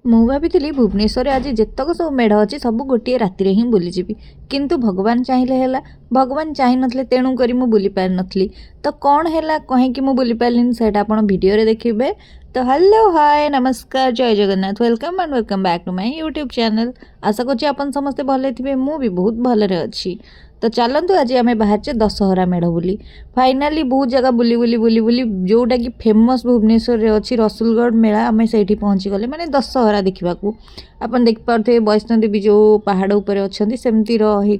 ମୁଁ ଭାବିଥିଲି ଭୁବନେଶ୍ୱରରେ ଆଜି ଯେତକ ସବୁ ମେଢ଼ ଅଛି ସବୁ ଗୋଟିଏ ରାତିରେ ହିଁ ବୁଲିଯିବି, କିନ୍ତୁ ଭଗବାନ ଚାହିଁଲେ ହେଲା। ଭଗବାନ ଚାହିଁନଥିଲେ, ତେଣୁ କରି ମୁଁ ବୁଲି ପାରିନଥିଲି। ତ କ'ଣ ହେଲା, କାହିଁକି ମୁଁ ବୁଲି ପାରିଲିନି ସେଇଟା ଆପଣ ଭିଡ଼ିଓରେ ଦେଖିବେ। ତ ହ୍ୟାଲୋ, ହାଏ, ନମସ୍କାର, ଜୟ Jagannath, welcome and welcome back to my YouTube channel. ଆଶା କରୁଛି ଆପଣ ସମସ୍ତେ ଭଲ ଥିବେ, ମୁଁ ବି ବହୁତ ଭଲରେ ଅଛି। ତ ଚାଲନ୍ତୁ ଆଜି ଆମେ ବାହାରିଛେ ଦଶହରା ମେଢ଼ ବୁଲି। फाइनाली बहुत जगह बुली बुली बुली बुली जोटा कि फेमस भुवनेश्वर अच्छी रसुलगढ़ मेला आम से पहुँची गले माने दशहरा देखा आपन देख पारे वैष्णोदेवी जो पहाड़ उपर अच्छा सेमती रही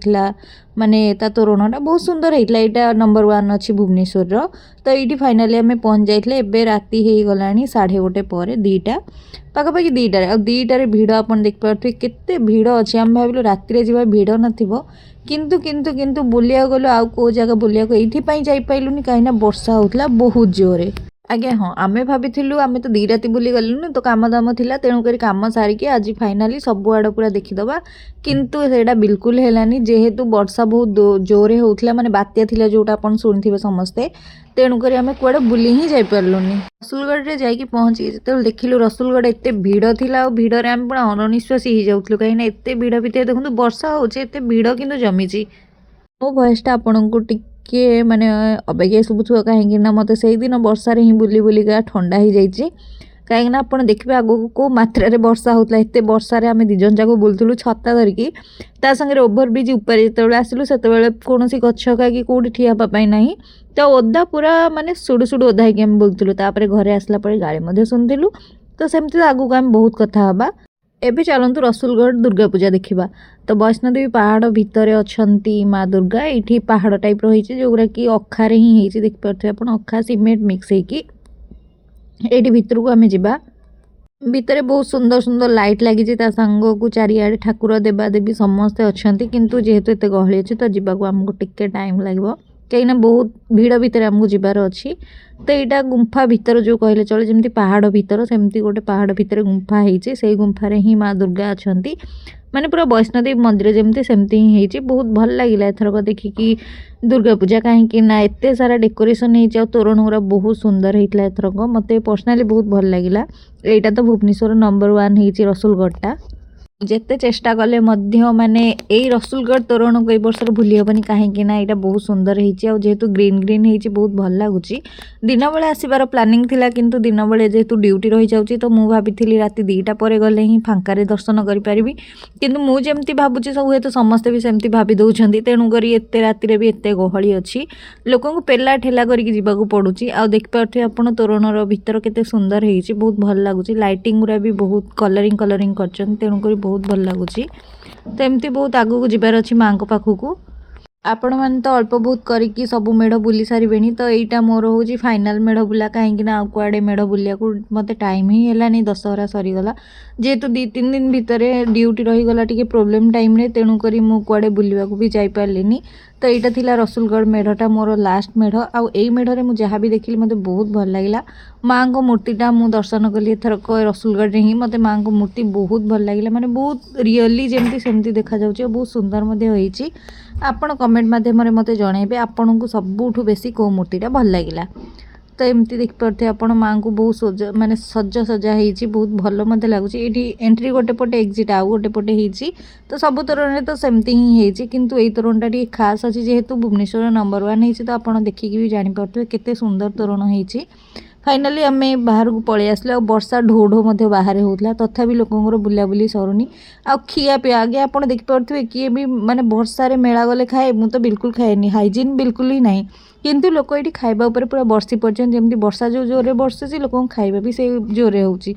माने ता तोरणटा बहुत सुंदर होता यहाँ नंबर 1 अच्छी भुवनेश्वर तो ये फाइनाली आम पहुँच जाइए एवं राति हो गला 1:30 पर 2टा पाखापाखि 2टार दुईटार भिड़ आप देखिपे केते भिड़ अच्छी आम भाविलु राति जावा भिड़ नथिबो किंतु किंतु किंतु बुलिया गलु आउ को जगह बुलिया को एइथिपाई जाई पाइलुनी कहीं वर्षा होता बहुत जोरे आज्ञा हाँ आमे भाविलु आमे तो 2 राति बुली गलुनी तो काम दाम थिला तेणुक काम सारिकी आज फाइनाली सबुआड़ पूरा देखीदबा किंतु सेटा बिल्कुल हेलानी जेहेतु वर्षा बहुत जोरे होता माने बात्या थिला जोटा आपन सुनिथिबे समस्ते तेणुक आम कुआड़े बुली ही जाई पारलुनी रसुलगढ़ जाइए पहुँची जो देखिलु रसुलगढ़ एत भिड़ थिला भिड़े आम पूरा अनिश्वासी हो जाऊँ कहीं एत भिड़ भितर देखो वर्षा होते एत भिड़ किंतु जमीची मो वॉइसटा आपको टिके माने अबागिया शुभुव कहीं मत से दिन वर्षार ही बुली बुलिका ठंडा हो जाइए कहीं आप देखिए आगक को मात्रा वर्षा होता एत वर्षार आम दिजन जाक बुलूँ छता धरिकी ता संगे ओभरब्रिज उपर जो आसलु से कौन गछ कि कौटी ठियापाई ना तो ओदा पूरा माने सुडु सुडु ओदा होगी आम बुलूँ तापर घरे आसला गाड़ी शुणुलु तो सेमती आगक आम बहुत कथा हाँ एबे चलतु रसुलगढ़ दुर्गा पूजा देखा तो वैष्णोदेवी पहाड़ भितर अच्छा माँ दुर्गा ये पहाड़ टाइप रही जोगुरा कि अखारे ही देखिपे आप अखा सीमेंट मिक्स होगी ये भितर को आम जा भितर बहुत सुंदर सुंदर लाइट लगी सांग को चारिआडे ठाकुर देवादेवी समस्ते अच्छा किंतु जेहेतु एत गहली अच्छी तो जावाक आमको टिके टाइम लगे कहीं बहुत भिड़ भितर आमको जीवार अच्छी तो यहाँ गुंफा भितर जो कहले चले जमी पहाड़ भितर सेमती गोटे पहाड़ भितर गुंफा होती से गुंफार ही माँ दुर्गा अच्छा माने पूरा वैष्णोदेवी मंदिर जमती सेमती ही होती बहुत भल लगे एथरक देखिकी दुर्गा पूजा कहीं ना एत सारा डेकोरेशन हो तोरण गुरा बहुत सुंदर होता एथरक मत पर्सनाली बहुत भल लगे यहाँ तो भुवनेश्वर नंबर 1 होती रसुलगढ़टा जिते चेष्टा कले माने यही रसुलगढ़ तोरण को वर्ष भूली हेनी कहीं यहाँ बहुत सुंदर होेतु ग्रीन ग्रीन हो बहुत भल लगुच दिन बेले आसबार प्लानिंग थिला किंतु दिन बेले जेहेतु ड्यूटी रही जाऊँगी तो मुझे भाभी राति 2टा पर गले ही फांकार दर्शन करी किंतु मुझे भावुँ सब हे तो समस्ते भी सेमती भाभी दौरान तेणुक एत राति भी एत गहली अच्छी लोक पेला ठेला करके पड़ुची आ देखिपे आप तोरणर भितर केते सुंदर हो बहुत भल लगुच लाइटिंग गुरा भी बहुत कलरिंग कलरिंग कर तेणुक बहुत भल लगुच तो एमती बहुत आगू जीवार अच्छी माँ को पाखक आपण मैंने तो अल्प बहुत करके सब मेढ़ बुली सारे तो यहाँ मोर हूँ फाइनाल मेढ़ बुला कहीं कुआड़े मेढ़ बुलिया मत टाइम ही है दशहरा सरीगला जेहेतु 2-3 दिन भितर ड्यूटी रहीगला टी प्रोब्लेम टाइम रे तेणुक कुआड़े बुलवा भी जापारे तो यहाँ थिला रसुलगढ़ मेढ़टा मोर लास्ट मेढ़ आउ मेढ़े मुझे जहाँ भी देखिली मत बहुत भल लगे माँ को मूर्तिटा मुझ दर्शन कली एथरक रसुलगढ़ में ही मत माँ को मूर्ति बहुत भल लगे माने बहुत रियली जमती सेमती देखा जाउछि बहुत सुंदर होती आपण कमेंट मध्यम मत जनइबे आपन को सबुठू बेसी को मूर्तिटा भल लगे तो एमती देखिपे आप माँ को बहुत माने सज सजा हो बहुत भल मत लगुच ये एंट्री गोटे पटे एक्जिट आउ गोटे पटे होती तो सब तोरण तो सेमती ही होती किंतु यही तोरणटा खास अच्छी जेहेतु भुवनेश्वर नंबर 1 होती तो आपड़ देखिकी भी जानीपे केते सुंदर तोरण होती फाइनाली आम बाहर को पलि आसले वर्षा ढो ढो बाहर होता तथापि लोकंर बुलाबुली सरुनी आ खिया पिया आगे आप देखिपे किए भी माने वर्षार मेला गले खाए मुझे तो बिल्कुल खाएनी हाइजीन बिल्कुल ही ना किंतु लोक ये खाइबा ऊपर पूरा बर्षी पर्यटन जमी वर्षा जो जोरे बर्षुची लोक खाइबा भी से जोरे होची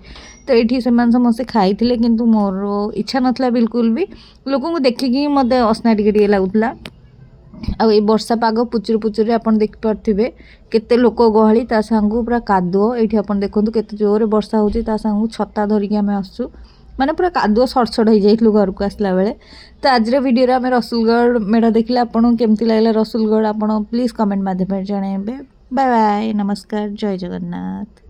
तो ये समस्ते खाई किंतु मोर इच्छा नाला बिल्कुल भी लोक देखिकी मत असना टे लगुला आ वर्षा पाग पुचुर पुचुर आप देखिपे केते लोक गहली ता सांगू पूरा कादुओ ये आप देखो केते जोरे वर्षा होची ता सांगू छता धरिकी आम आसु माने पूरा कादुओ सड़सड़ हो जाइलु घर को आसला बेले तो आज वीडियो आम रसुलगढ़ मेढ़ देखिले आपन केमती लगला रसुलगढ़ आप प्लीज कमेंट माध्यम जनइबे बाय बाय नमस्कार जय जगन्नाथ।